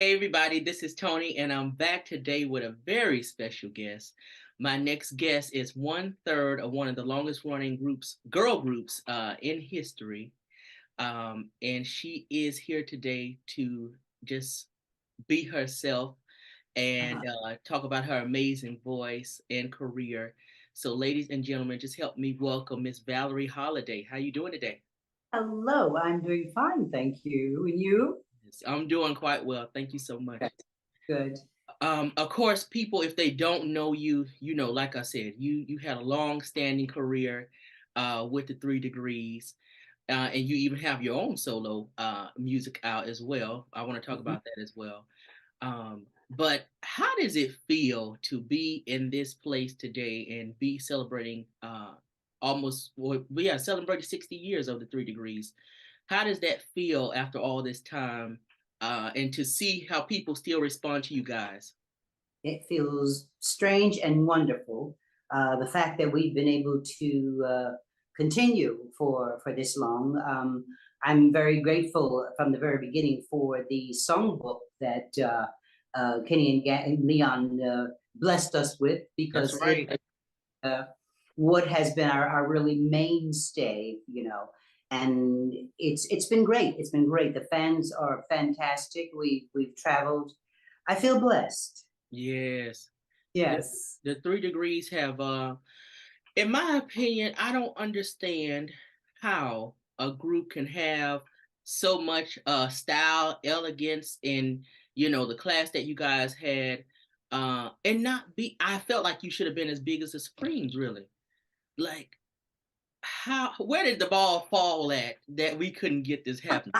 Hey everybody, this is Tony, and I'm back today with a very special guest. My next guest is one third of one of the longest running girl groups in history. And she is here today to just be herself and Uh, talk about her amazing voice and career. So, ladies and gentlemen, just help me welcome Miss Valerie Holiday. How you doing today? Hello, I'm doing fine, thank you. And you? Yes, I'm doing quite well. Thank you so much. Okay, good. Of course, people, if they don't know you, like I said, you had a long-standing career with the Three Degrees, and you even have your own solo music out as well. I want to talk Mhm. about that as well. But how does it feel to be in this place today and be celebrating almost, well, we have celebrated 60 years of the Three Degrees. How does that feel after all this time, and to see how people still respond to you guys? It feels strange and wonderful. The fact that we've been able to continue for this long. I'm very grateful from the very beginning for the songbook that Kenny and Leon blessed us with That's because it right. uh, what has been our really mainstay, and it's been great. It's been great. The fans are fantastic. We've traveled. I feel blessed. Yes. The, Yes. the Three Degrees have, in my opinion, I don't understand how a group can have so much style, elegance, and the class that you guys had, and not be. I felt like you should have been as big as the Supremes, really. Like, where did the ball fall at that we couldn't get this happening?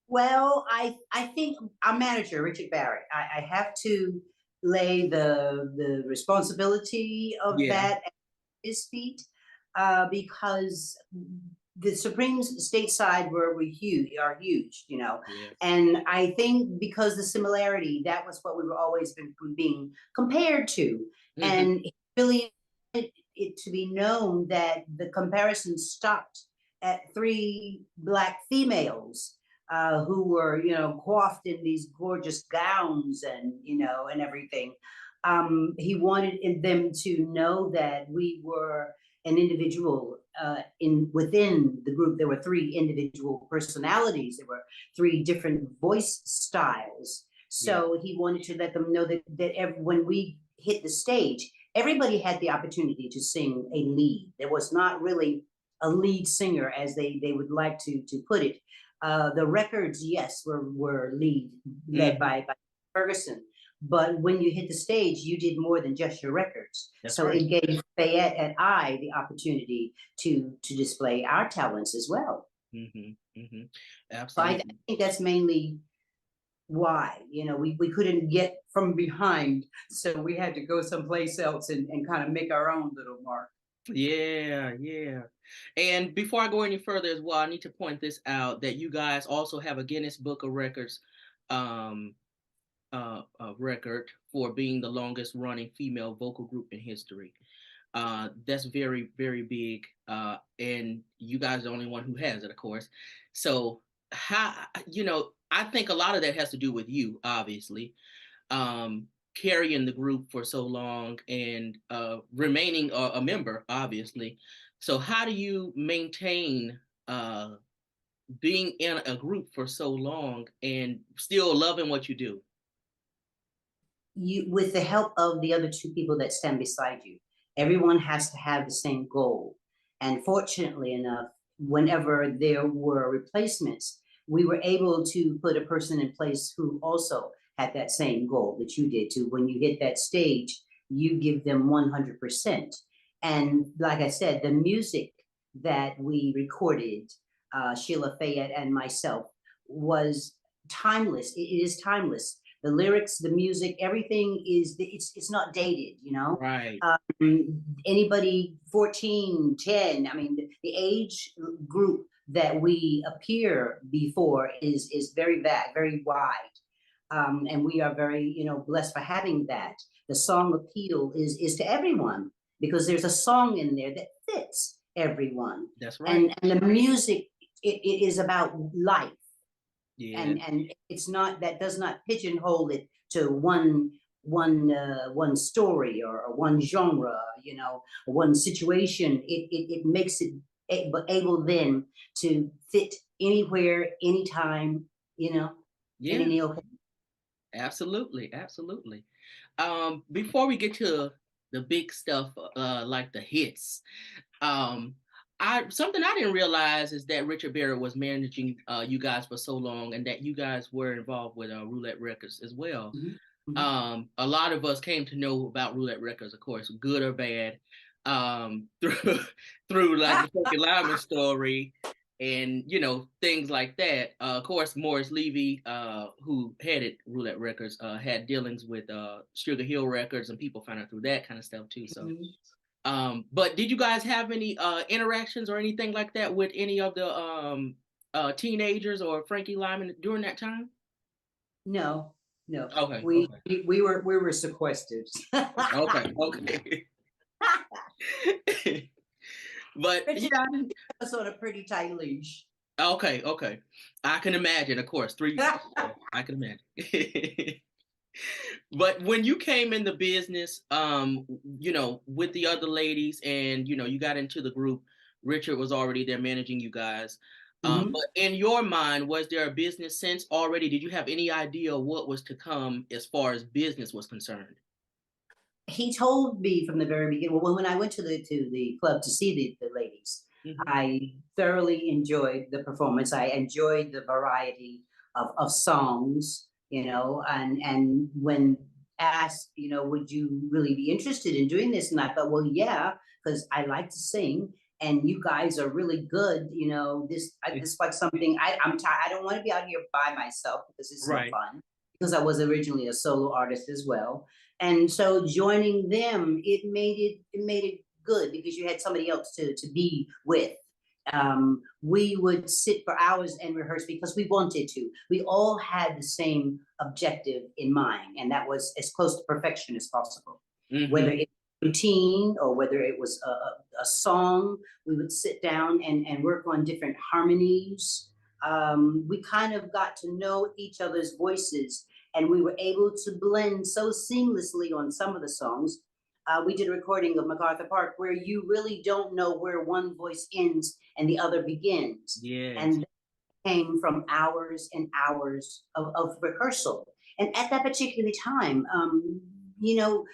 Well, I think our manager Richard Barrett. I have to lay the responsibility of Yeah. that at his feet because the Supremes stateside are huge, Yes. and I think because the similarity that was what we were always been being compared to, Hmm. and really it to be known that the comparison stopped at three black females who were, coiffed in these gorgeous gowns and, and everything. He wanted them to know that we were an individual in within the group. There were three individual personalities. There were three different voice styles. Yeah. So he wanted to let them know when we hit the stage, everybody had the opportunity to sing a lead. There was not really a lead singer as they would like to put it. The records, yes, were led Hmm. by Ferguson, but when you hit the stage, you did more than just your records. That's So right. it gave Fayette and I the opportunity to display our talents as well. Hmm. Hmm. So I Absolutely. think that's mainly why, we couldn't get from behind, so we had to go someplace else and kind of make our own little mark. Yeah, yeah. And before I go any further as well, I need to point this out that you guys also have a Guinness Book of Records um record for being the longest running female vocal group in history. That's very, very big. And you guys are the only one who has it, of course. So how I think a lot of that has to do with you, obviously, carrying the group for so long and remaining a member, obviously. So how do you maintain being in a group for so long and still loving what you do? You, with the help of the other two people that stand beside you, everyone has to have the same goal. And fortunately enough, whenever there were replacements, we were able to put a person in place who also had that same goal that you did. To when you hit that stage, you give them 100%. And like I said, the music that we recorded, Sheila Fayette and myself, was timeless. It is timeless. The lyrics, the music, everything it's not dated, Right. Anybody 14, 10. I mean, the age group that we appear before is very wide. And we are very, blessed for having that. The song appeal is to everyone because there's a song in there that fits everyone. That's right. And the music, it is about life. Yeah. And it's not, that does not pigeonhole it to one story or one genre, you know, one situation. It makes it able then to fit anywhere, anytime, you know, in Yeah. any occasion. Absolutely, absolutely. Before we get to the big stuff, like the hits, um, I something I didn't realize is that Richard Barrett was managing you guys for so long, and that you guys were involved with Roulette Records as well. Mhm, mhm. A lot of us came to know about Roulette Records, of course, good or bad, through through like the Funky Lyman story, and things like that. Of course, Morris Levy, who headed Roulette Records, had dealings with Sugar Hill Records, and people found out through that kind of stuff too. So, Mhm. but did you guys have any interactions or anything like that with any of the teenagers or Frankie Lyman during that time? No, no, Okay, we okay, we were sequestered. okay, okay. But Richard yeah, was on a pretty tight leash. okay, okay. I can imagine, of course. I can imagine. But when you came in the business, with the other ladies, and you got into the group, Richard was already there managing you guys. Mhm. But in your mind, was there a business sense already? Did you have any idea what was to come as far as business was concerned? He told me from the very beginning. Well, when I went to the club to see the ladies, Hmm. I thoroughly enjoyed the performance. I enjoyed the variety of songs, you know, and when asked, you know, would you really be interested in doing this? And I thought, well, yeah, because I like to sing, and you guys are really good. You know, this is like something I'm tired. I don't want to be out here by myself because it's no Right. fun. Because I was originally a solo artist as well, and so joining them, it made it good because you had somebody else to be with. We would sit for hours and rehearse because we wanted to. We all had the same objective in mind, and that was as close to perfection as possible. Whether Hmm. it was routine or whether it was a song, we would sit down and work on different harmonies. We kind of got to know each other's voices, and we were able to blend so seamlessly on some of the songs. We did a recording of MacArthur Park where you really don't know where one voice ends and the other begins. Yes. And that came from hours and hours of rehearsal. And at that particular time, you know,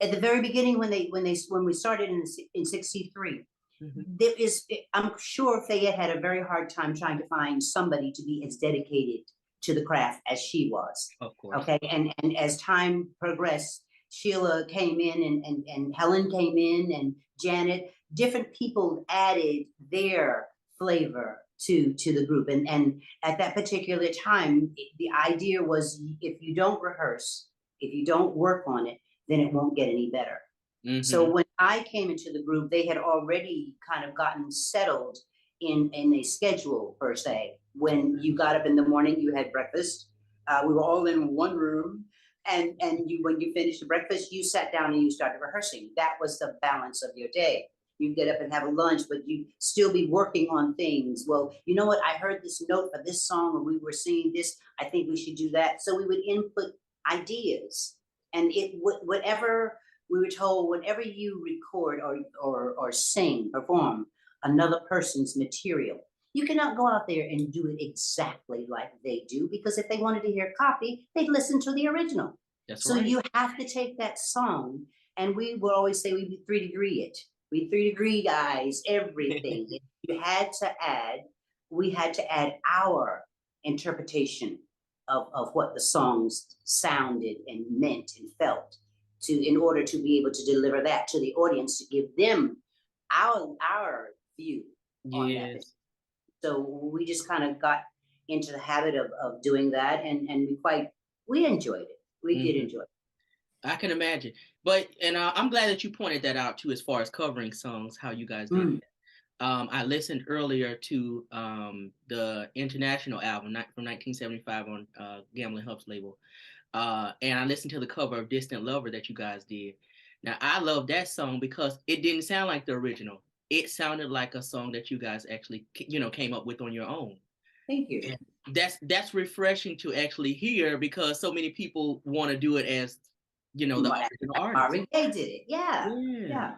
at the very beginning when we started in '63, Hmm. there is, I'm sure Fayette had a very hard time trying to find somebody to be as dedicated to the craft as she was. Of course. Okay, and as time progressed, Sheila came in, and Helen came in, and Janet. Different people added their flavor to the group, and at that particular time, the idea was if you don't rehearse, if you don't work on it, then it won't get any better. So Hmm. when I came into the group, they had already kind of gotten settled in a schedule per se. When you got up in the morning, you had breakfast. We were all in one room, and you when you finished the breakfast, you sat down and you started rehearsing. That was the balance of your day. You get up and have a lunch, but you still be working on things. Well, you know what? I heard this note for this song, and we were singing this. I think we should do that. So we would input ideas, and whatever we were told, whenever you record or sing, perform another person's material, you cannot go out there and do it exactly like they do, because if they wanted to hear copy, they'd listen to the original. That's So right. you have to take that song, and we would always say we 3 degree it. We 3 degree guys, everything. If you had to add, we had to add our interpretation of what the songs sounded and meant and felt, to in order to be able to deliver that to the audience, to give them our view on that. Yes. So we just kind of got into the habit of doing that, and we enjoyed it. We did Hmm. enjoy it. I can imagine. But and I'm glad that you pointed that out too, as far as covering songs, how you guys did. Mm. I listened earlier to the international album from 1975 on Gambling Hub's label, and I listened to the cover of "Distant Lover" that you guys did. Now I love that song because it didn't sound like the original. It sounded like a song that you guys actually came up with on your own. Thank you. And that's refreshing to actually hear, because so many people want to do it as, you know, the original artist. Marvin Gaye did it. Yeah, Yeah. yeah,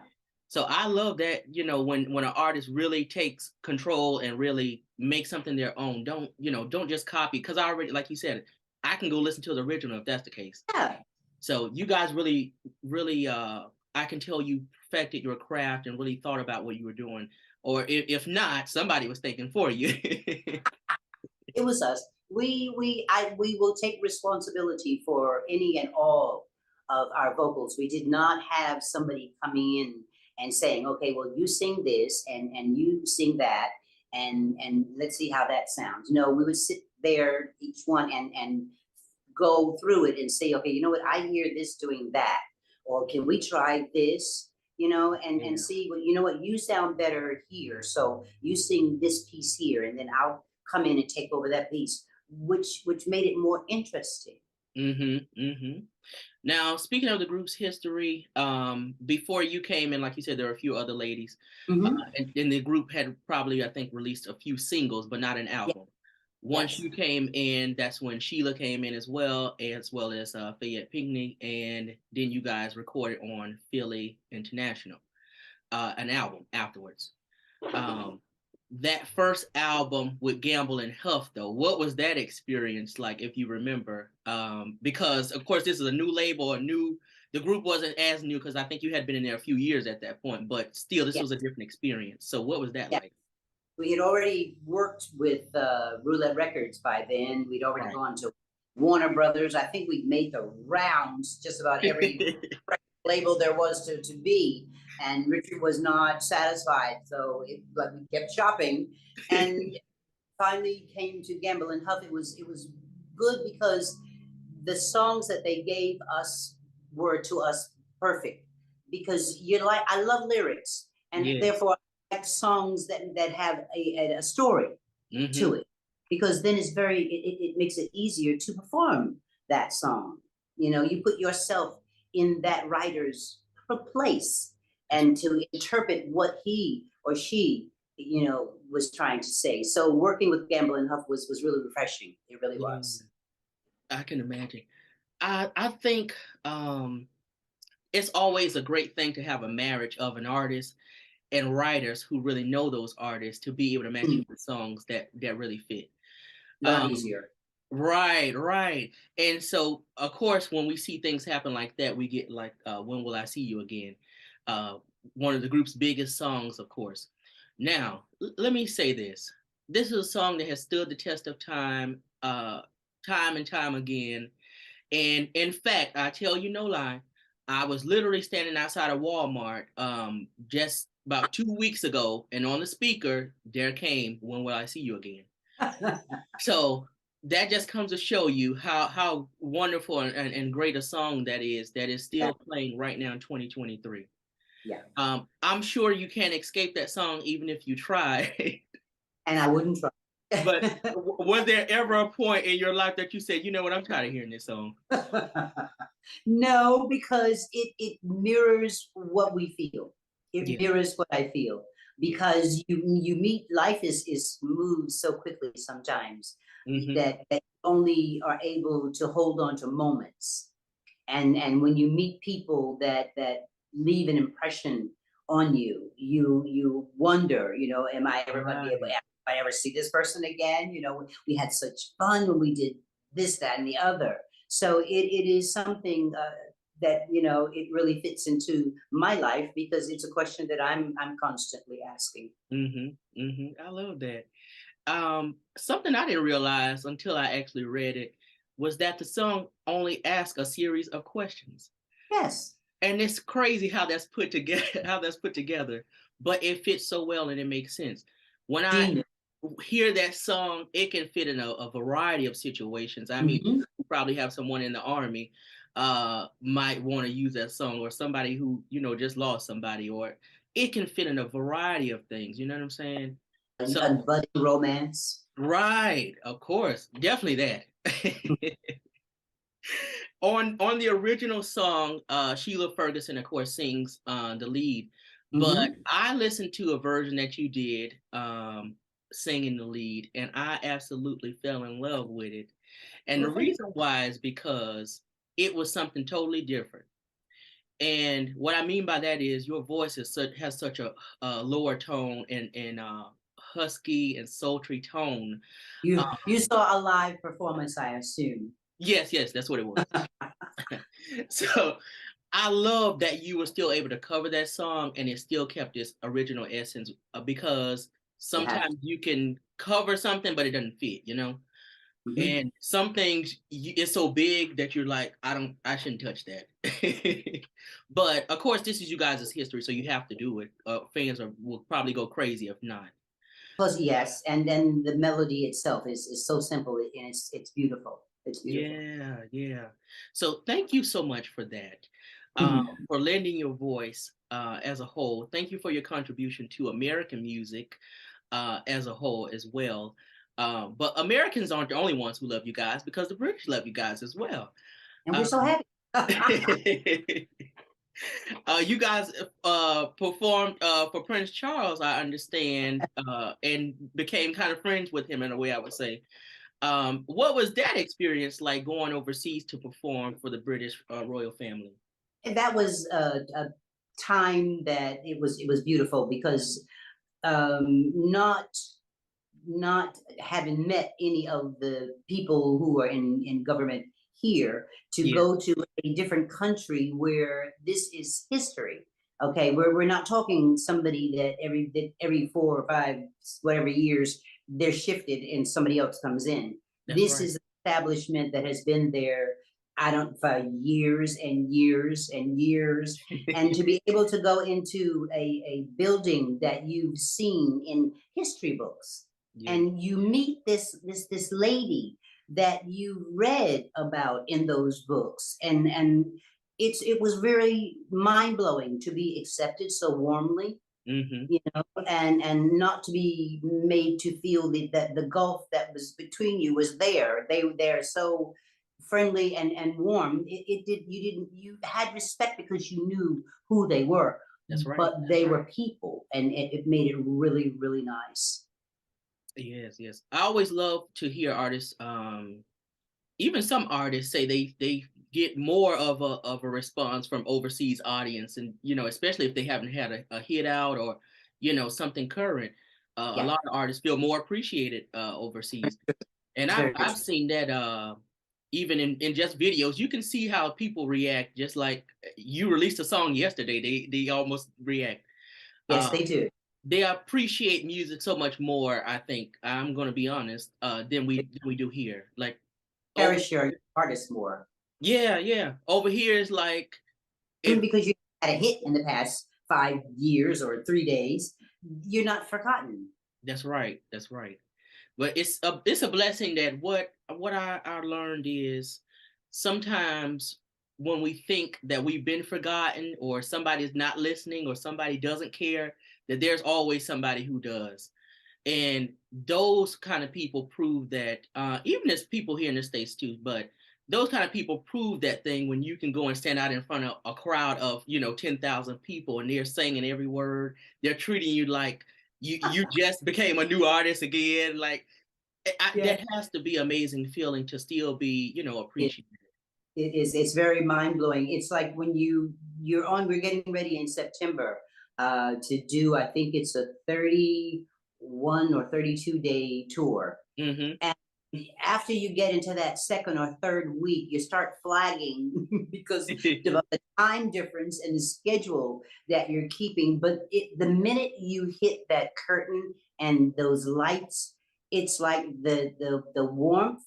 So I love that, you know, when an artist really takes control and really makes something their own. Don't, you know, don't just copy, because I already, like you said, I can go listen to the original if that's the case. yeah. So you guys really, really, I can tell you perfected your craft and really thought about what you were doing. Or if not, somebody was thinking for you. It was us. We will take responsibility for any and all of our vocals. We did not have somebody coming in and saying, okay, well, you sing this and you sing that, and let's see how that sounds. No, we would sit there, each one, and go through it and say, okay, you know what, I hear this doing that, or can we try this? You know, and Yeah. see what, you know what, you sound better here, so you sing this piece here, and then I'll come in and take over that piece, which made it more interesting. Mm-hmm. Mm-hmm. Now, speaking of the group's history, before you came in, like you said, there were a few other ladies, Mm-hmm. and the group had probably, I think, released a few singles, but not an Yeah, album. Once yes. you came in, that's when Sheila came in as well as Fayette Pinckney, and then you guys recorded on Philly International, an album afterwards. Um, that first album with Gamble and Huff, though, what was that experience like, if you remember? Because of course this is a new label, the group wasn't as new, because I think you had been in there a few years at that point, but still this Yeah, was a different experience. So what was that yeah. like? We had already worked with Roulette Records by then. We'd already Right. gone to Warner Brothers. I think we'd made the rounds just about every label there was to be, and Richard was not satisfied, so but we kept shopping, and finally came to Gamble and Huff. It was good because the songs that they gave us were to us perfect, because you like, I love lyrics, and Yes. therefore I like songs that have a story to Mm-hmm. it, because then it makes it easier to perform that song. You know, you put yourself in that writer's place That's and to interpret what he or she, you know, was trying to say. So working with Gamble and Huff was really refreshing. It really yeah, was. I can imagine. I think it's always a great thing to have a marriage of an artist and writers who really know those artists to be able to match you Mm, with songs that really fit. a lot Um, easier. right, right. And so, of course, when we see things happen like that, we get like, "When Will I See You Again?" Uh, One of the group's biggest songs, of course. Now, let me say this: this is a song that has stood the test of time, time and time again. And in fact, I tell you no lie, I was literally standing outside of Walmart just about 2 weeks ago, and on the speaker, there came "When Will I See You Again?" So that just comes to show you how wonderful and great a song that is Yeah, still playing right now in 2023. yeah. I'm sure you can't escape that song even if you try. And I wouldn't try. But was there ever a point in your life that you said, you know what, I'm tired of hearing this song? No, because it mirrors what we feel. It Yeah. mirrors what I feel. Because you meet, life is moves so quickly sometimes Hmm. that only are able to hold on to moments. And when you meet people that leave an impression on you, you wonder, you know, am I ever going to be able, Right. if I ever see this person again? You know, we had such fun when we did this, that, and the other. So it is something that, you know, it really fits into my life, because it's a question that I'm constantly asking. Hmm. Hmm. I love that. Something I didn't realize until I actually read it was that the song only asks a series of questions. Yes, And it's crazy how that's put together, how that's put together, but it fits so well and it makes sense. When I genius. hear that song, it can fit in a variety of situations. I mean, Mm-hmm. you probably have someone in the army might want to use that song, or somebody who, you know, just lost somebody, or it can fit in a variety of things, you know what I'm saying? A So budding romance. right, of course, definitely that. On the original song, Sheila Ferguson, of course, sings the lead. But Mm-hmm. I listened to a version that you did singing the lead, and I absolutely fell in love with it. And the Well, thank you. reason why is because it was something totally different. And what I mean by that is your voice has such a lower tone and husky and sultry tone. You saw a live performance, I assume. Yes, yes, that's what it was. So I love that you were still able to cover that song and it still kept its original essence, because You have sometimes you can cover something but it doesn't fit, you know? to. And some things it's so big that you're like, I shouldn't touch that. But of course, this is you guys' history, so you have to do it. Will probably go crazy if not. Plus, yes, and then the melody itself is so simple and it's beautiful. It's beautiful. Yeah, yeah. So thank you so much for that, Mhm. for lending your voice as a whole. Thank you for your contribution to American music as a whole as well. But Americans aren't the only ones who love you guys, because the British love you guys as well. And we're Um, so happy. you guys performed for Prince Charles, I understand, and became kind of friends with him in a way, I would say. What was that experience like, going overseas to perform for the British royal family? And that was a time that it was beautiful because not having met any of the people who are in government here, to Yeah, go to a different country where this is history. Okay, we're not talking somebody that every 4 or 5 whatever years they're shifted and somebody else comes in. that's This right. is an establishment that has been there, I don't, for years and years and years, and to be able to go into a building that you've seen in history books, Yeah, and you meet this lady that you read about in those books, and it was very mind-blowing to be accepted so warmly, hmm, and not to be made to feel that the gulf that was between you was there. They're so friendly and warm. You had respect because you knew who they were, that's right. but they were people, and it made it really, really nice. Yes, yes. I always love to hear artists, even some artists say they get more of a response from overseas audience, and especially if they haven't had a hit out, or something current. A Yeah, lot of artists feel more appreciated overseas, and it's I've very I've true. seen that even in just videos. You can see how people react, just like you released a song yesterday. They almost react. Yes, Uh, they do. they appreciate music so much more, I think, I'm gonna be honest, than we do here. Like over Cherish your artist more. Yeah, yeah. Over here is like, if Because you had a hit in the past 5 years or 3 days, you're not forgotten. that's right, that's right. But it's a blessing that what I learned is, sometimes when we think that we've been forgotten, or somebody's not listening, or somebody doesn't care, that there's always somebody who does. And those kind of people prove that, even as people here in the States too, but those kind of people prove that thing, when you can go and stand out in front of a crowd of 10,000 people, and they're singing every word. They're treating you like you just became a new artist again. Like, Yeah. that has to be amazing feeling, to still be It, appreciated. it's very mind blowing. It's like when we're getting ready in September to do, I think it's a 31 or 32 day tour. Hmm. And after you get into that second or third week, you start flagging because of the time difference and the schedule that you're keeping. But the minute you hit that curtain and those lights, it's like the warmth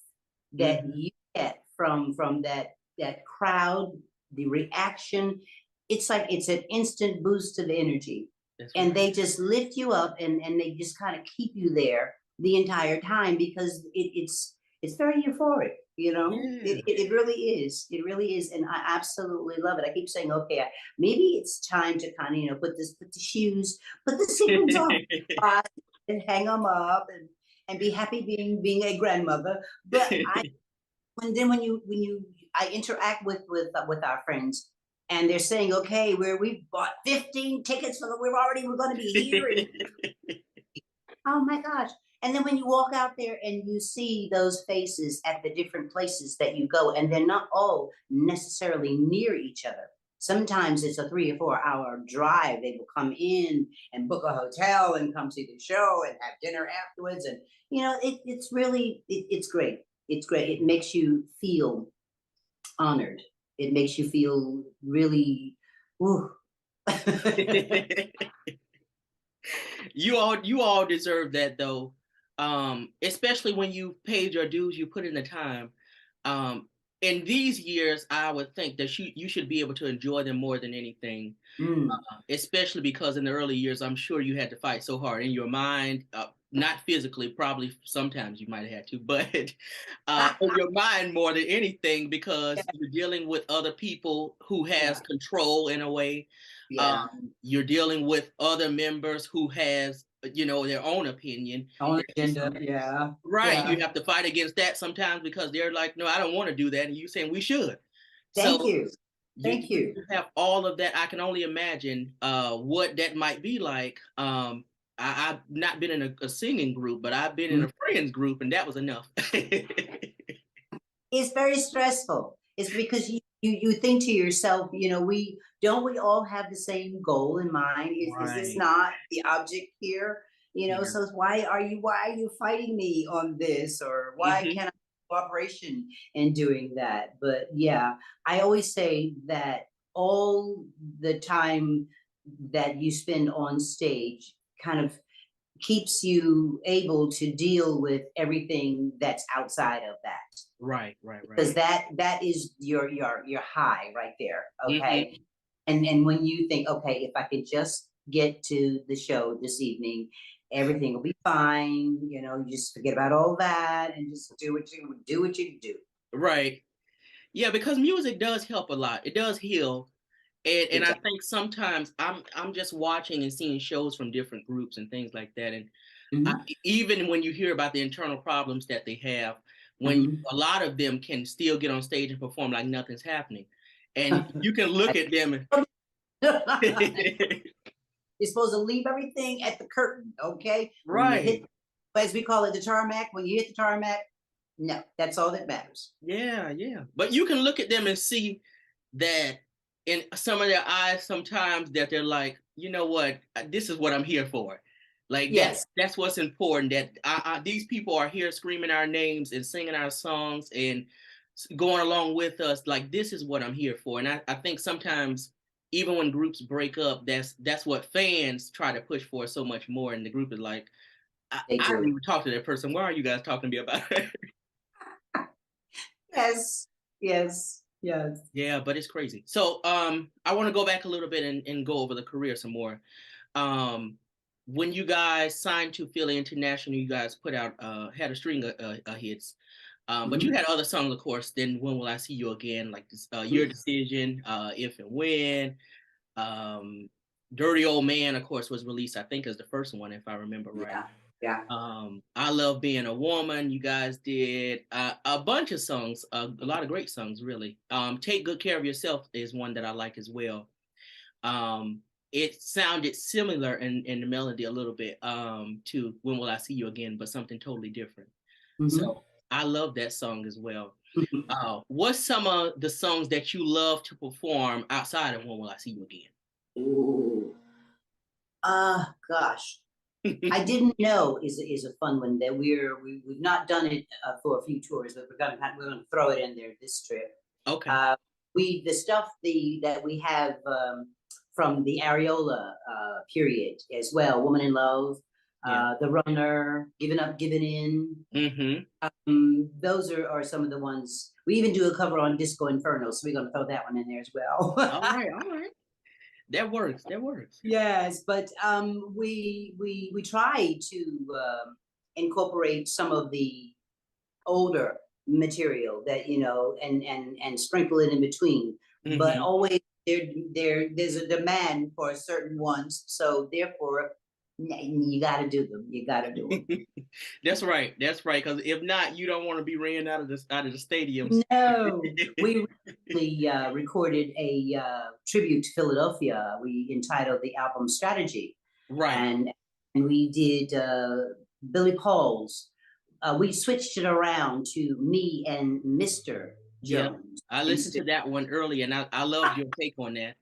that Hmm. you get from that crowd, the reaction. It's like it's an instant boost to the energy, That's and right. they just lift you up, and they just kind of keep you there the entire time because it's very euphoric. Yeah. It really is. It really is, and I absolutely love it. I keep saying, okay, maybe it's time to kind of put the shoes, put the sequins on, and hang them up, and be happy being a grandmother. But when you I interact with our friends, and they're saying, okay, we've bought 15 tickets, so we're going to be here, and oh my gosh, And then when you walk out there and you see those faces at the different places that you go, and they're not all necessarily near each other. Sometimes it's a 3 or 4 hour drive. They will come in and book a hotel and come see the show and have dinner afterwards. And it's really it's great. It's great. It makes you feel honored. It makes you feel really, ooh. You all deserve that though. Especially when you paid your dues, you put in the time. In these years, I would think that you should be able to enjoy them more than anything. Mm. Especially because in the early years, I'm sure you had to fight so hard in your mind, not physically, probably sometimes you might have had to, but in your mind more than anything because you're dealing with other people who has Yeah, control in a way. yeah. You're dealing with other members who has, their own opinion. Own And agenda. so, Yeah, right, yeah. you have to fight against that sometimes because they're like, no, I don't want to do that, and you saying we should. Thank So you. you, Thank you. you have all of that. I can only imagine what that might be like. I've not been in a singing group, but I've been in Mhm. a friends group, and that was enough. It's very stressful. It's because you think to yourself, we all have the same goal in mind? Is this Right. not the object here? Yeah. So why are you fighting me on this? Or why Hmm. can't I cooperation in doing that? But yeah, I always say that all the time that you spend on stage kind of keeps you able to deal with everything that's outside of that, Right. Right. because Right. that is your high right there. Okay. Hmm. And when you think, okay, if I could just get to the show this evening, everything will be fine. You just forget about all that and just do what you do. Right. Yeah, because music does help a lot. It does heal. And It I does. think sometimes I'm just watching and seeing shows from different groups and things like that. And Mhm. even when you hear about the internal problems that they have, when Mhm. a lot of them can still get on stage and perform like nothing's happening, and you can look at them and You're supposed to leave everything at the curtain, okay? When you hit, right, as we call it, the tarmac, when you hit the tarmac, no, that's all that matters. yeah, yeah. But you can look at them and see that in some of their eyes sometimes that they're like, you know what, this is what I'm here for. Like Yes, that's what's important. That these people are here screaming our names and singing our songs and going along with us. Like this is what I'm here for. And I think sometimes even when groups break up, that's what fans try to push for so much more. And the group is like, they I don't do. even talk to that person. Why are you guys talking to me about it? Yes, yes, yes. Yeah, but it's crazy. So I want to go back a little bit and go over the career some more. Um when you guys signed to Philly International, you guys put out had a string of hits. But you Mhm, had other songs, of course, then When Will I See You Again, like this, Your mhm. Decision, If and When. Um Dirty Old Man, of course, was released, I think, as the first one, if I remember right. Yeah, yeah. I Love Being a Woman. You guys did a bunch of songs, a lot of great songs, really. Take Good Care of Yourself is one that I like as well. Um, it sounded similar in the melody a little bit to When Will I See You Again, but something totally different. Mhm. So I love that song as well. What's some of the songs that you love to perform outside of When Will I See You Ooh. Gosh. I Again? didn't know is a fun one that we've not done it for a few tours, but we're gonna throw it in there this trip. Okay. Uh, we the stuff that we have from the Areola period as well. Woman in Love, Yeah. The Runner, Giving Up, Giving In. Mm-hmm. Those are some of the ones. We even do a cover on Disco Inferno, so we're gonna throw that one in there as well. All right. All right. That works. That works. Yes, but we try to incorporate some of the older material that and sprinkle it in between. But Mm-hmm. always there's a demand for certain ones, so therefore you got to do them. You got to do That's right. That's right. Because if not, you don't want to be ran out of the stadiums. them. No, we recently recorded a tribute to Philadelphia. We entitled the album "Strategy," Right. and we did. Billy Paul's. We switched it around to me and Mr. Yeah, Jones I listened instead. to that one early, and I loved your take on that.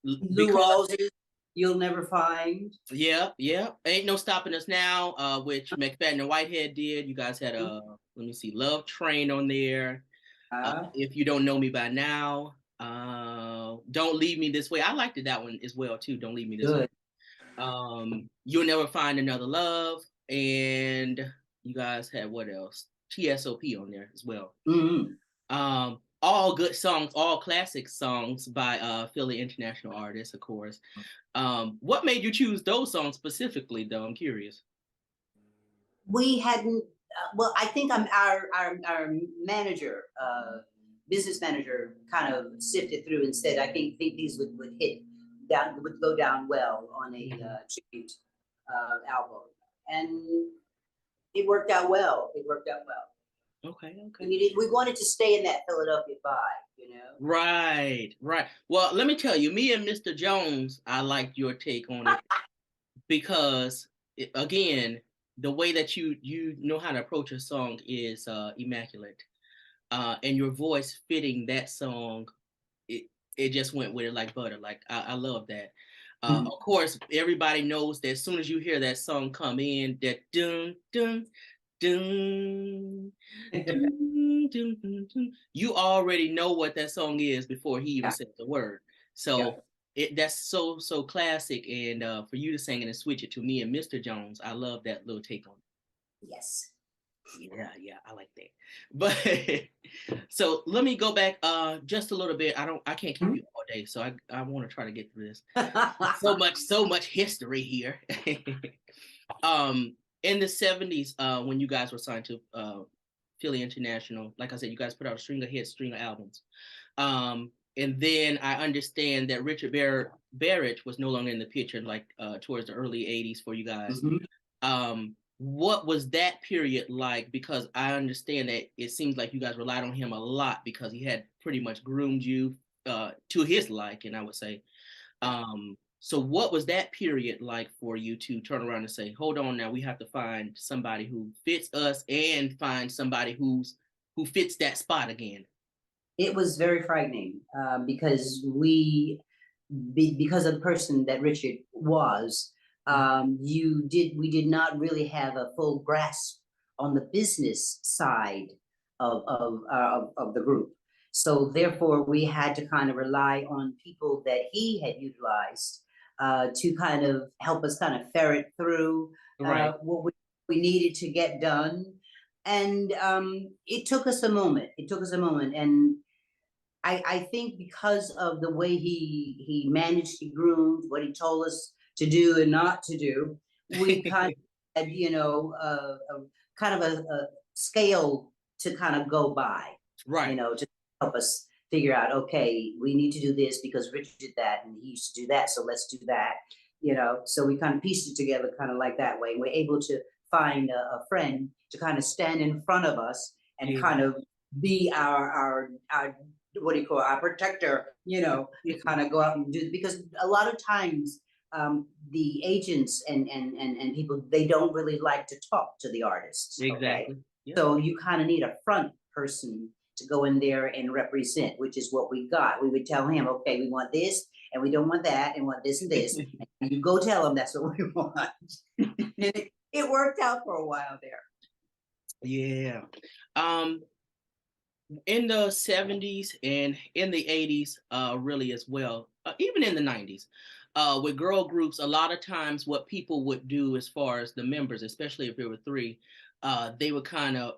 Lou Because Rawls, You'll Never Find. yeah, yeah, ain't no stopping us now. Which McFadden and Whitehead did. You guys had let me see, Love Train on there. Uh, If you don't know me by now, Don't Leave Me This Way. I liked it, that one as well too. Don't Leave Me This Way. Good. You'll Never Find Another Love, and you guys had what else? TSOP on there as well. Mm-hmm. All good songs, all classic songs by Philly international artists, of course. What made you choose those songs specifically, though? I'm curious. We hadn't. Well, I think our manager, business manager, kind of sifted through and said, I think these would hit down, would go down well on a tribute album, and it worked out well. It worked out well. Okay, okay. We wanted to stay in that Philadelphia vibe, you know. Right, right. Well, let me tell you, me and Mr. Jones, I liked your take on it because, again, the way that you know how to approach a song is immaculate, and your voice fitting that song, it it just went with it like butter. Like I love that. Of course, everybody knows that as soon as you hear that song come in, that dun dun dun dun dun dun, dun, you already know what that song is before he even Yeah, said the word. yeah, So that's so classic, and for you to sing it and switch it to me and Mr. Jones, I love that little take on it. yes. Yeah, yeah, I like that. But so let me go back just a little bit. I can't keep you all day, so I want to try to get through this. So much history here. um in the 70s, when you guys were signed to Philly International, like I said, you guys put out a string of hits, string of albums. And then I understand that Richard Barrett was no longer in the picture, like towards the early 80s for you guys. Mhm. What was that period like? Because I understand that it seems like you guys relied on him a lot because he had pretty much groomed you to his liking, I would say. So what was that period like for you to turn around and say, hold on now, we have to find somebody who fits us and find somebody who fits that spot again? It was very frightening because because of the person that Richard was, we did not really have a full grasp on the business side of the group. So therefore, we had to kind of rely on people that he had utilized to kind of help us kind of ferret through Right. what we needed to get done. And it took us a moment. It took us a moment, and I think because of the way he managed, he groomed what he told us to do and not to do, we kind of had, a kind of a scale to kind of go by, Right. to help us figure out, okay, we need to do this because Richard did that and he used to do that, so let's do that, So we kind of pieced it together kind of like that way. We're able to find a friend to kind of stand in front of us and Yeah. kind of be our what do you call it, our protector, to kind of go out and do, because a lot of times the agents and people, they don't really like to talk to the artists. Okay. Exactly. Yeah. So you kind of need a front person to go in there and represent, which is what we got. We would tell him, okay, we want this and we don't want that and want this and this. And you go tell them that's what we want. And it worked out for a while there. Yeah. In the 70s and in the 80s, really as well, even in the 90s, with girl groups, a lot of times what people would do as far as the members, especially if there were three, they would kind of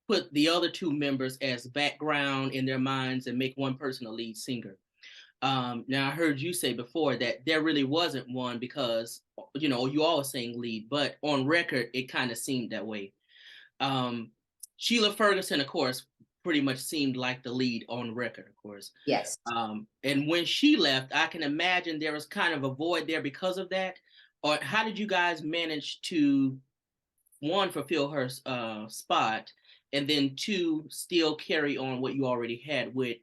put the other two members as background in their minds and make one person a lead singer. Now I heard you say before that there really wasn't one because, you all saying lead, but on record, it kind of seemed that way. Um, Sheila Ferguson, of course, pretty much seemed like the lead on record, of course. Yes. And when she left, I can imagine there was kind of a void there because of that. Or how did you guys manage to, one, fulfill her spot, and then two, still carry on what you already had with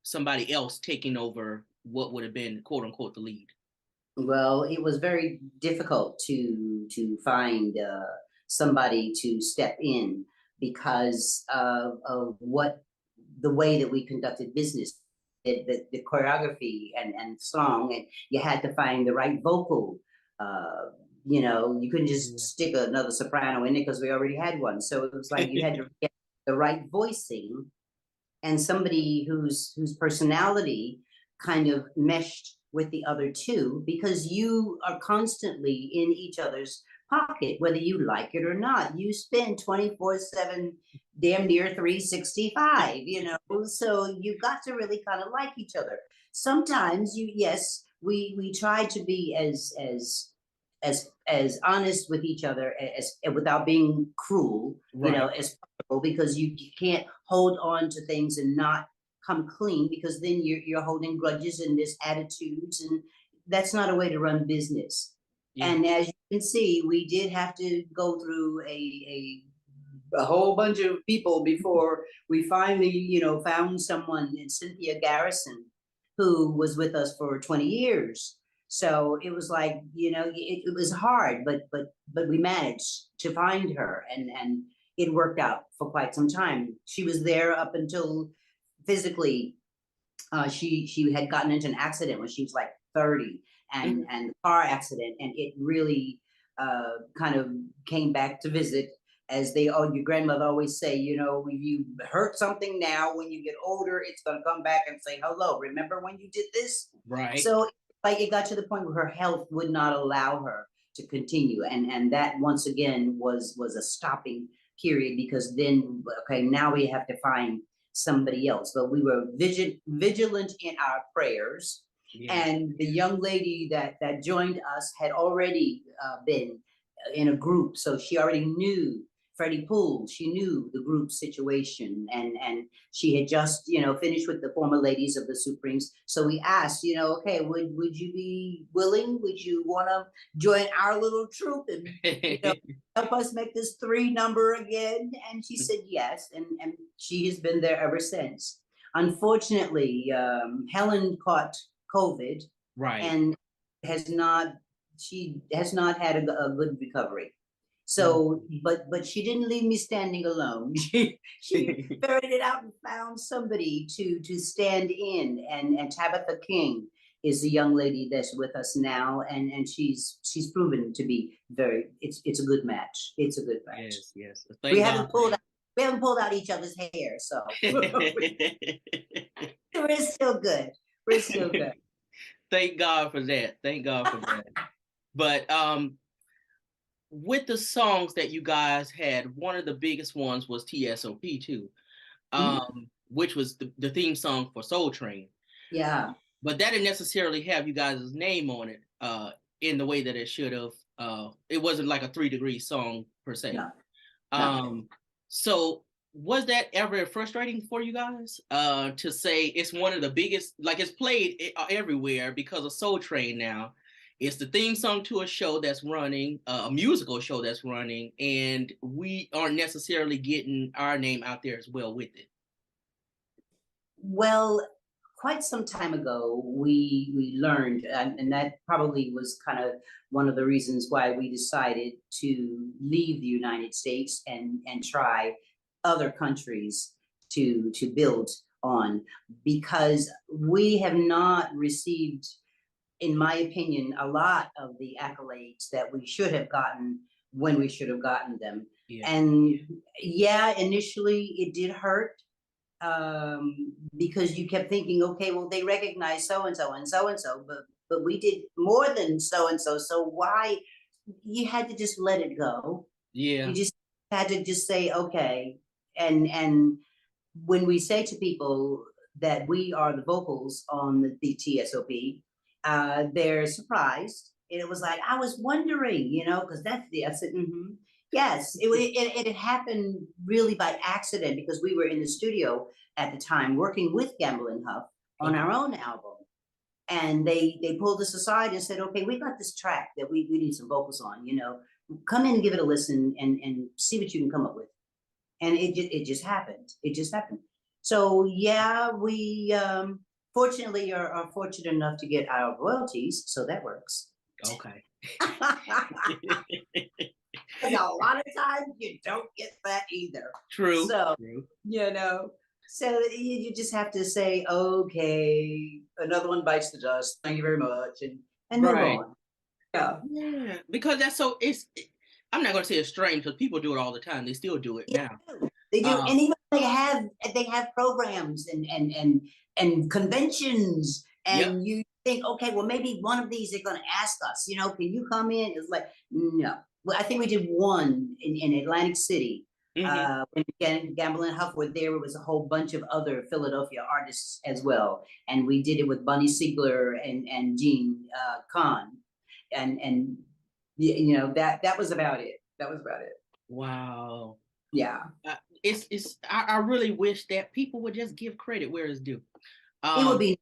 somebody else taking over what would have been, quote unquote, the lead? Well, it was very difficult to find somebody to step in because of what the way that we conducted business, the choreography and song, and you had to find the right vocal. Uh, you know, you couldn't just Yeah. stick another soprano in it because we already had one. So it was like you had to get the right voicing and somebody whose personality kind of meshed with the other two, because you are constantly in each other's pocket whether you like it or not. You spend 24/7, damn near 365, you know, so you got to really kind of like each other. Sometimes you, yes, we try to be as honest with each other as without being cruel, you know, Right. as possible, because you can't hold on to things and not come clean, because then you're holding grudges and there's attitudes, and that's not a way to run business. Yeah. And as you can see, we did have to go through a whole bunch of people before we finally, you know, found someone in Cynthia Garrison, who was with us for 20 years. So it was like, you know, it was hard, but we managed to find her, and it worked out for quite some time. She was there up until physically, she had gotten into an accident when she was like 30, Mhm. and the car accident, and it really kind of came back to visit, as they, oh, your grandmother always say, you know, if you hurt something now, when you get older it's going to come back and say hello, remember when you did this. Right. So like it got to the point where her health would not allow her to continue, and that once again was a stopping period, because then, okay, now we have to find somebody else. But we were vigilant in our prayers. Yeah. And the young lady that joined us had already been in a group, so she already knew Freddie Poole. She knew the group situation, and she had just, you know, finished with the former ladies of the Supremes. So we asked, you know, okay, would you be willing? Would you want to join our little troupe and, you know, help us make this three number again? And she said yes, and she has been there ever since. Unfortunately, Helen caught COVID Right. and has not, she has not had a good recovery. Mm. So, but she didn't leave me standing alone. She ferreted out and found somebody to stand in, and Tabitha King is the young lady that's with us now, and she's proven to be very, it's a good match. It's a good match. Yes, yes. We Thank God haven't for pulled that. out, we haven't pulled out each other's hair, so we're still good. We're still good. Thank God for that. Thank God for that. But with the songs that you guys had, one of the biggest ones was TSOP too, Mhm. which was the theme song for Soul Train. Yeah, But that didn't necessarily have you guys' name on it in the way that it should have. It wasn't like a 3 Degree song per se. no, no. Um, so was that ever frustrating for you guys to say it's one of the biggest, like it's played everywhere because of Soul Train now? It's the theme song to a show that's running, a musical show that's running, and we aren't necessarily getting our name out there as well with it. Well, quite some time ago, we learned, and that probably was kind of one of the reasons why we decided to leave the United States and try other countries to build on, because we have not received, in my opinion, a lot of the accolades that we should have gotten when we should have gotten them. Yeah. And yeah, initially it did hurt, because you kept thinking, okay, well, they recognize so and so and so and so, but we did more than so and so. So why? You had to just let it go. You Yeah. just had to just say, okay. And when we say to people that we are the vocals on the TSOP, they're surprised. And it was like, I was wondering, you know, because that's the, I said, mm-hmm. Yes, it happened really by accident, because we were in the studio at the time working with Gamble and Huff on Okay. our own album. And they pulled us aside and said, okay, we got this track that we need some vocals on, you know, come in and give it a listen and see what you can come up with. And it just happened. It just happened. So yeah, we Fortunately, are fortunate enough to get our royalties, so that works. Okay. And a lot of times you don't get that either. True. So, True. you know, so you just have to say, okay, another one bites the dust. Thank you very much, and move Right. on. Yeah. Yeah, because that's so I'm not gonna say it's strange because people do it all the time. They still do it Yeah, now. they do, Um, and even they have programs and conventions, yep. and you think, okay, well, maybe one of these they're going to ask us, can you come in? It's like, no. Well, I think we did one in Atlantic City. Hmm. When Gamble and Huff were there, it was a whole bunch of other Philadelphia artists as well, and we did it with Bunny Siegler and Gene Kahn, and that was about it. That was about it. Wow. Yeah. I really wish that people would just give credit where it's due. It would Um, be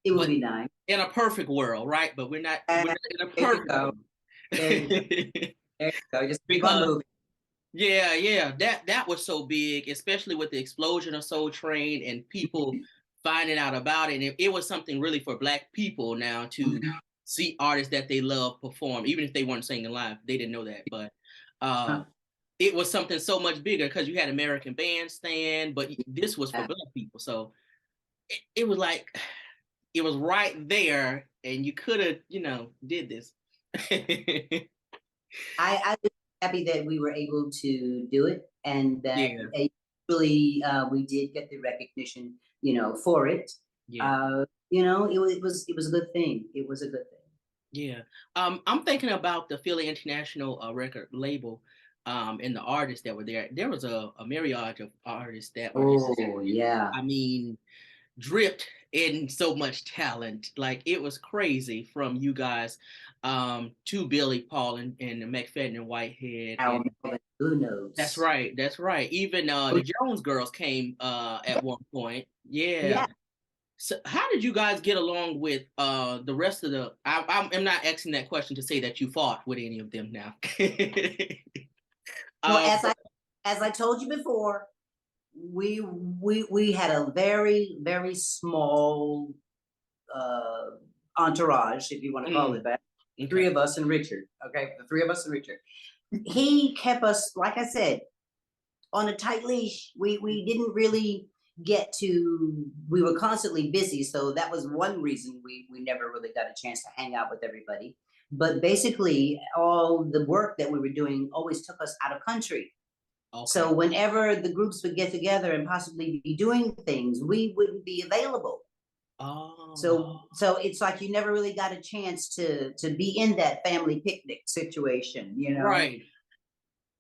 it would but be nice. in a perfect world, right? But we're And not in a there you perfect go. world. There you go. There you go. Just keep on Because moving. yeah, that was so big, especially with the explosion of Soul Train and people finding out about it. And it was something really for Black people now to see artists that they love perform, even if they weren't singing live. They didn't know that, but uh, it was something so much bigger because you had American Bandstand, but this was for Yeah. Black people. So it was like it was right there, and you could have, did this. I was happy that we were able to do it, and that Yeah, really we did get the recognition, for it. yeah. It was a good thing. It was a good thing. Yeah. I'm thinking about the Philly International record label and the artists that were there. There was a myriad of artists that were just, Oh yeah. I mean, dripped in so much talent. Like it was crazy from you guys to Billy Paul and McFadden and Whitehead. Our And Melvin, who that's knows? right. That's right. Even Oh, the Jones girls came at one point. Yeah. yeah. So how did you guys get along with the rest of the? I'm not asking that question to say that you fought with any of them now. Well, as I But as I told you before, we had a very very small uh, entourage, if you want to call mm, it that. Three okay, of us and Richard. Okay, the three of us and Richard. He kept us, like I said, on a tight leash. We didn't really get to. We were constantly busy, so that was one reason we never really got a chance to hang out with everybody. But basically, all the work that we were doing always took us out of country. okay. So whenever the groups would get together and possibly be doing things, we wouldn't be available. Oh, So it's like you never really got a chance to be in that family picnic situation. right.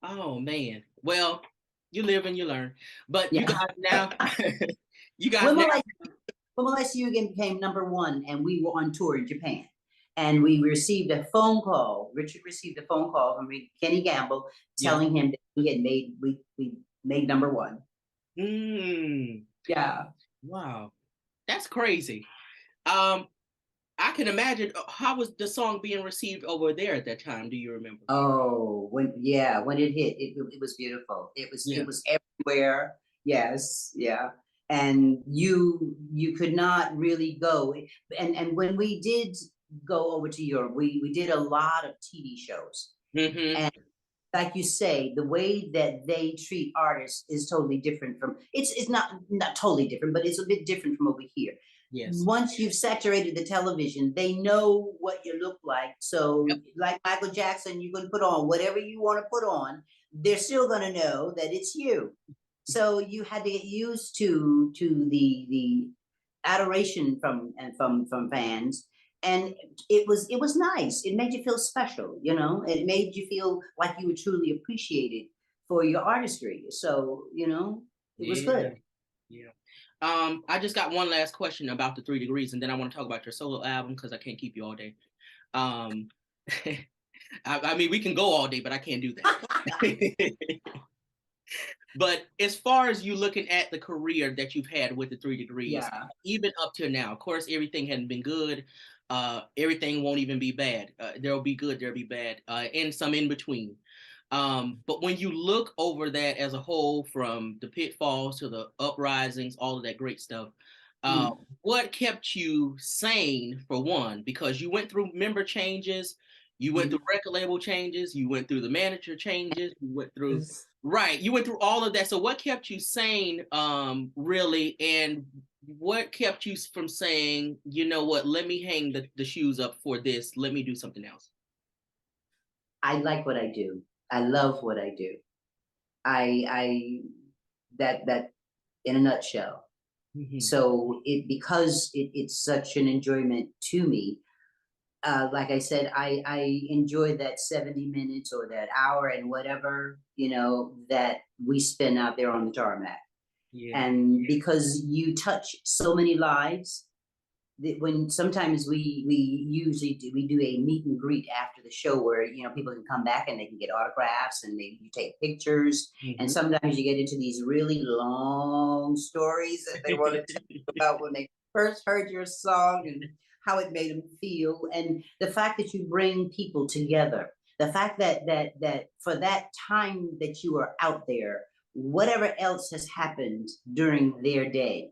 Oh man. Well, you live and you learn. But you Yeah. guys now, you guys When now. will I when will I see you again became number one, and we were on tour in Japan. And we received a phone call. Richard received a phone call from Kenny Gamble Yeah. telling him that we made number one. Mm, Yeah. wow. That's crazy. Um, I can imagine how was the song being received over there at that time. Do you remember? Oh, when it hit, it was beautiful. It was Yeah. it was everywhere. Yes, yeah. And you could not really go. And when we did go over to Europe, we did a lot of TV shows. Mm-hmm. And like you say, the way that they treat artists is totally different from it's not totally different, but it's a bit different from over here. Yes. Once you've saturated the television, they know what you look like. So, Yep. like Michael Jackson, you can put on whatever you want to put on. They're still going to know that it's you. So you had to get used to the adoration from fans, and it was nice. It made you feel special. It made you feel like you were truly appreciated for your artistry. So it was Yeah. good. Yeah. I just got one last question about the 3 degrees, and then I want to talk about your solo album because I can't keep you all day. Um, I mean, we can go all day, but I can't do that. But as far as you looking at the career that you've had with the 3 degrees, Yeah. even up to now, of course, everything hasn't been good. Everything won't even be bad. There'll be good, there'll be bad, and some in between. But when you look over that as a whole, from the pitfalls to the uprisings, all of that great stuff, Mm. What kept you sane for one? Because you went through member changes, you went through Mhm. record label changes, you went through the manager changes, you went through Yes. right, you went through all of that. So what kept you sane, really, and what kept you from saying, you know what, let me hang the shoes up for this, let me do something else? I like what I do. I love what I do. I that in a nutshell. Mhm. So because it's such an enjoyment to me. Like I said, I enjoy that 70 minutes or that hour and whatever, that we spend out there on the tarmac. Yeah. And because you touch so many lives, that when sometimes we usually do a meet and greet after the show where people can come back and they can get autographs and you take pictures, and Mhm. sometimes you get into these really long stories that they want to tell you about when they first heard your song and how it made them feel, and the fact that you bring people together, the fact that for that time that you are out there, whatever else has happened during their day,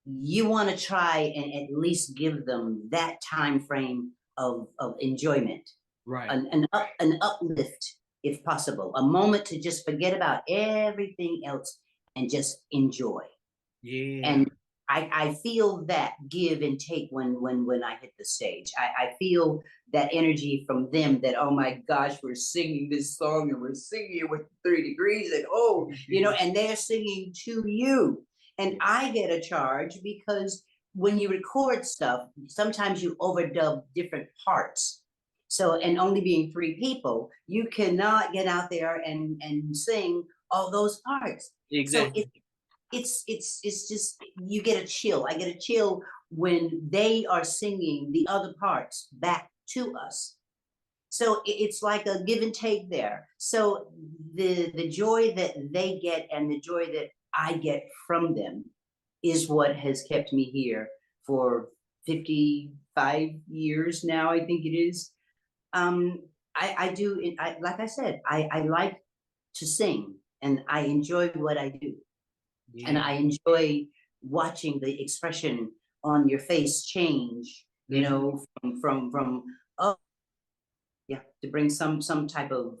you want to try and at least give them that time frame of enjoyment, Right. an uplift if possible, a moment to just forget about everything else and just enjoy. Yeah. And I feel that give and take when I hit the stage. I feel that energy from them, that oh my gosh, we're singing this song and we're singing it with 3 degrees, and and they're singing to you. And Yeah. I get a charge because when you record stuff, sometimes you overdub different parts. So, and only being 3 people, you cannot get out there and sing all those parts. So Exactly. it's just, you get a chill. I get a chill when they are singing the other parts back to us. So it's like a give and take there. So the joy that they get and the joy that I get from them is what has kept me here for 55 years now, I think it is. I do it, like I said, I like to sing and I enjoy what I do, and Yeah. I enjoy watching the expression on your face change, Mhm. from oh yeah, to bring some type of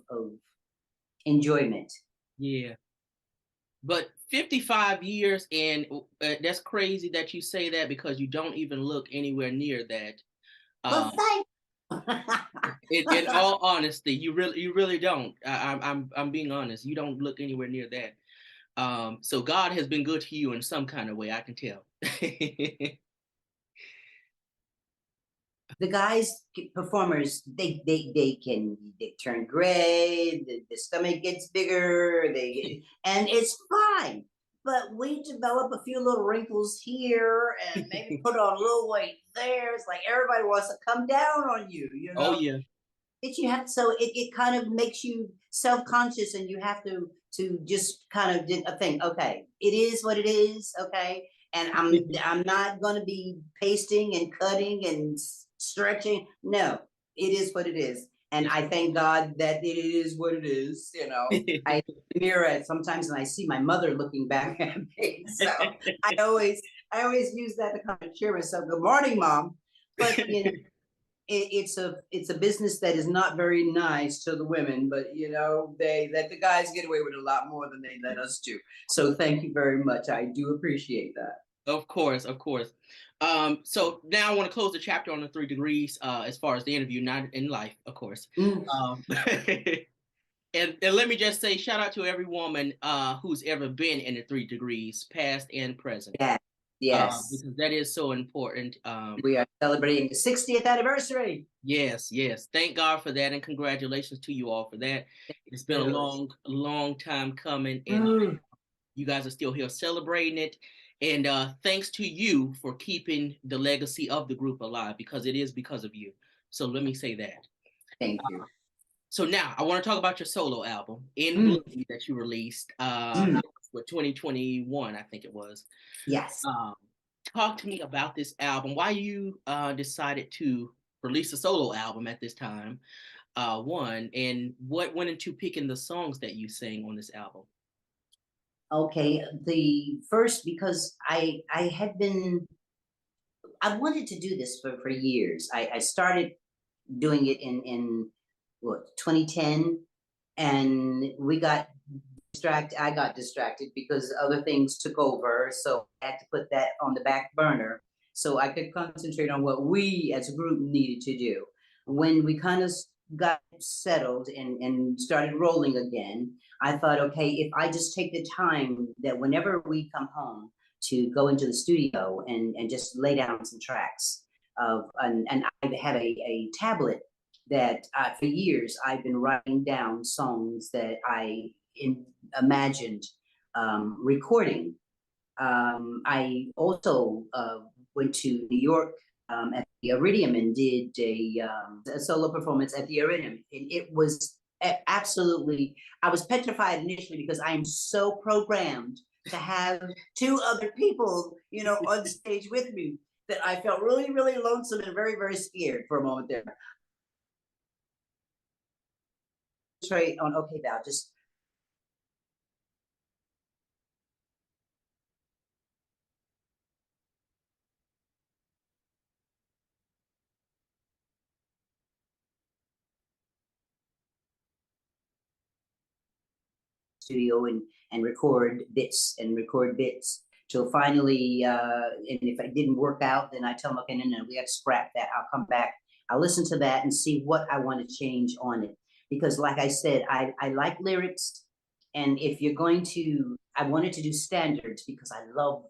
enjoyment. Yeah. But 55 years, and that's crazy that you say that because you don't even look anywhere near that. Well, Um, thank in all honesty, you really don't. I'm being honest. You don't look anywhere near that. So God has been good to you in some kind of way, I can tell. the guys performers, they turn gray, the stomach gets bigger, and it's fine, but we develop a few little wrinkles here and maybe put on a little weight there. It's like everybody wants to come down on you, Oh yeah. that you have, so it kind of makes you self-conscious, and you have to just kind of think, okay, it is what it is, okay, and I'm not going to be pasting and cutting and stretching. No, it is what it is, and I thank God that it is what it is. I mirror it sometimes and I see my mother looking back at me, so I always use that to kind of cheer myself. Good morning, mom. But it's a business that is not very nice to the women, but they let the guys get away with a lot more than they let us do. So thank you very much. I do appreciate that. Of course, of course. So now I want to close the chapter on the 3 degrees, as far as the interview, not in life, of course. Mm, And let me just say, shout out to every woman who's ever been in the 3 degrees, past and present, yeah, yes, because that is so important. we are celebrating the 60th anniversary. Yes, yes. Thank God for that, and congratulations to you all for that. It's been a Ew. long, long time coming, and Mm, you guys are still here celebrating it. And thanks to you for keeping the legacy of the group alive, because it is because of you. So let me say that. thank you. So now I want to talk about your solo album, In Bloom, Mm, that you released mm, with 2021, I think it was. yes. Um, Talk to me about this album. Why you decided to release a solo album at this time, one, and what went into picking the songs that you sing on this album? Okay, the first, because I had been, I wanted to do this for years. I started doing it in what, 2010, and we got distracted. I got distracted because other things took over, so I had to put that on the back burner so I could concentrate on what we as a group needed to do. When we kind of got settled and started rolling again, I thought, okay, if I just take the time that whenever we come home to go into the studio and just lay down some tracks of, and I have a tablet that for years I've been writing down songs that imagined recording. I also went to New York at the Iridium and did a solo performance at the Iridium. And it was absolutely, I was petrified initially because I am so programmed to have two other people, you know, on stage with me that I felt really, really lonesome and very, very scared for a moment there. Concentrate on, okay, Val, just studio and record bits till finally and if it didn't work out, then I tell them, okay, no, we have to scrap that. I'll come back, I'll listen to that and see what I want to change on it, because like I said, I like lyrics, and if you're going to, I wanted to do standards because I love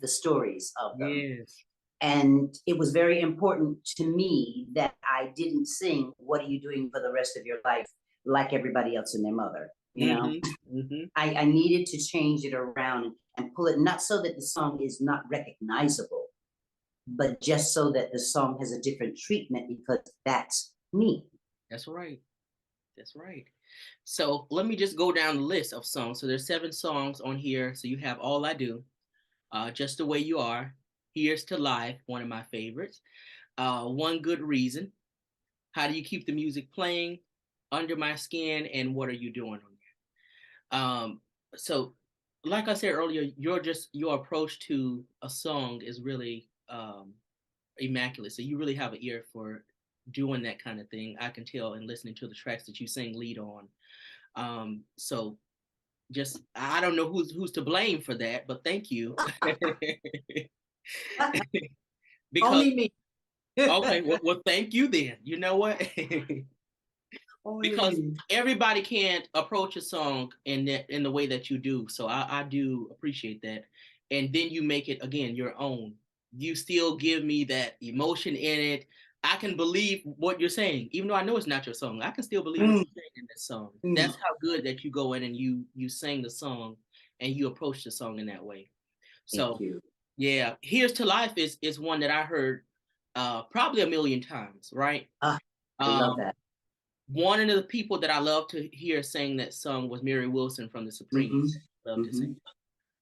the stories of them. Yes. And it was very important to me that I didn't sing "What are you doing for the rest of your life" like everybody else and their mother, you know. Mm-hmm. Mm-hmm. I needed to change it around and pull it, not so that the song is not recognizable, but just so that the song has a different treatment because that's me. That's right. That's right. So let me just go down the list of songs. So there's 7 songs on here. So you have All I Do, Just the Way You Are, Here's to Life, one of my favorites. One Good Reason, How Do You Keep the Music Playing, Under My Skin, and What Are You Doing on There? So like I said earlier, your approach to a song is really immaculate. So you really have an ear for doing that kind of thing. I can tell in listening to the tracks that you sing lead on. So just I don't know who's to blame for that, but thank you. Because Only me. okay, well thank you then. You know what? Only Because me. everybody can't approach a song in the way that you do. So I do appreciate that. And then you make it again your own. You still give me that emotion in it. I can believe what you're saying, even though I know it's not your song. I can still believe what Mm, you're saying in this song. mm. That's how good that you go in and you sing the song and you approach the song in that way. Thank So you. yeah, Here's to Life is one that I heard probably a million times, right? Ah, I love Um, that. one of the people that I love to hear sing that song was Mary Wilson from the Supremes. Mm-hmm. Love to sing.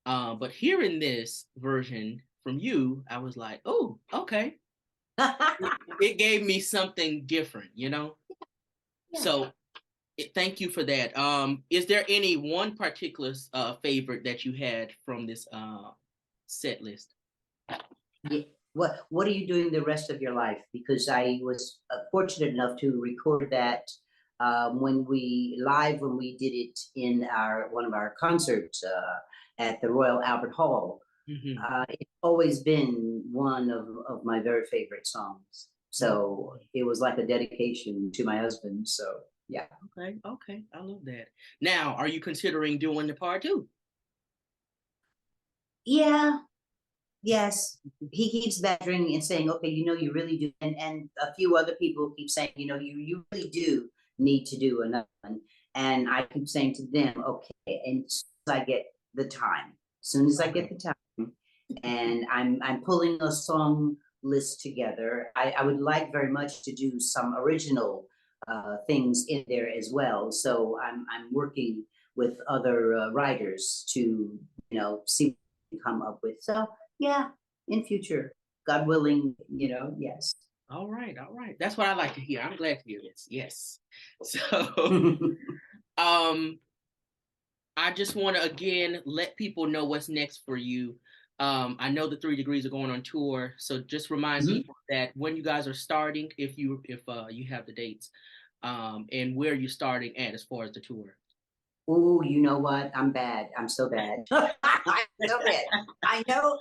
Mm-hmm. But hearing this version from you, I was like, oh, okay. It gave me something different, you know? Yeah. So thank you for that. Is there any one particular favorite that you had from this set list? Yeah. What are you doing the rest of your life? Because I was fortunate enough to record that when we did it in our one of our concerts at the Royal Albert Hall. Mm-hmm. It's always been one of my very favorite songs. So it was like a dedication to my husband. So yeah. Okay, okay, I love that. Now, are you considering doing the part two? Yeah, yes, he keeps badgering and saying, okay, you know, you really do. And a few other people keep saying, you know, you really do need to do another one. And I keep saying to them, okay, and as soon as I get the time, as soon as I get Okay. the time, and I'm pulling a song list together. I would like very much to do some original things in there as well. So I'm working with other writers to, you know, see what we can come up with. So yeah, in future, God willing, you know, yes. All right, all right. That's what I like to hear. I'm glad to hear this. Yes. So, um, I just want to again let people know what's next for you. I know the 3 Degrees are going on tour, so just remind Mhm. people that when you guys are starting, if you have the dates, and where you're starting at as far as the tour. Oh, you know what? I'm bad. I'm so bad. I'm so bad. I know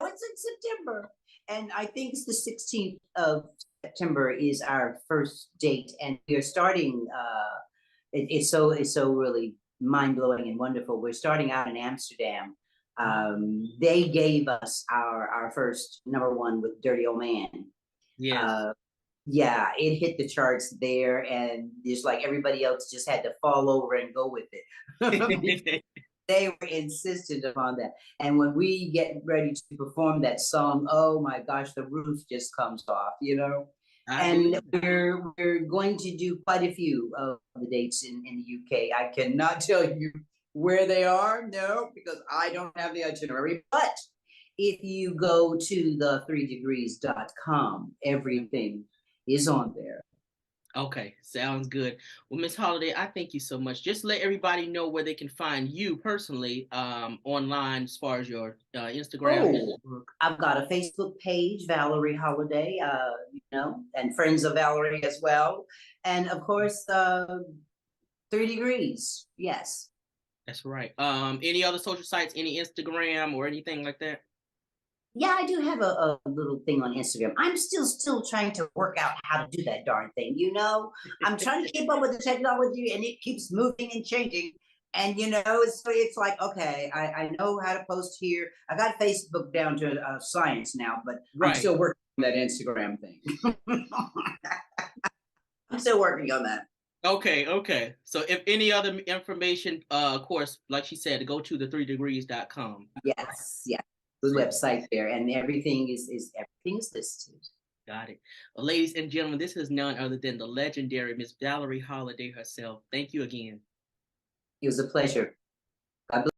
it's in September, and I think it's the 16th of September is our first date, and we are starting. It's so really mind blowing and wonderful. We're starting out in Amsterdam. They gave us our first number one with "Dirty Old Man." Yes. Uh, yeah, it hit the charts there, and just like everybody else, just had to fall over and go with it. They were insistent upon that. And when we get ready to perform that song, oh my gosh, the roof just comes off, you know. I And believe it. we're going to do quite a few of the dates in the UK. I cannot tell you where they are, no, because I don't have the itinerary. But if you go to the 3degrees.com, everything is on there. Okay, sounds good. Well, Miss Holiday, I thank you so much. Just let everybody know where they can find you personally, online as far as your Instagram, Oh, Facebook. I've got a Facebook page, Valerie Holiday, and friends of Valerie as well. And of course, 3 Degrees. Yes. That's right. Any other social sites, any Instagram or anything like that? Yeah, I do have a little thing on Instagram. I'm still trying to work out how to do that darn thing. You know, I'm trying to keep up with the technology and it keeps moving and changing. And you know, it's like, okay, I know how to post here. I got Facebook down to science now, but I'm Right. still working on that Instagram thing. I'm still working on that. Okay, okay. So if any other information, of course, like she said, go to the 3degrees.com. Right. Yes, yeah. The website there, and everything is listed. Got it. Well, ladies and gentlemen, this is none other than the legendary Miss Valerie Holiday herself. Thank you again. It was a pleasure. God bless.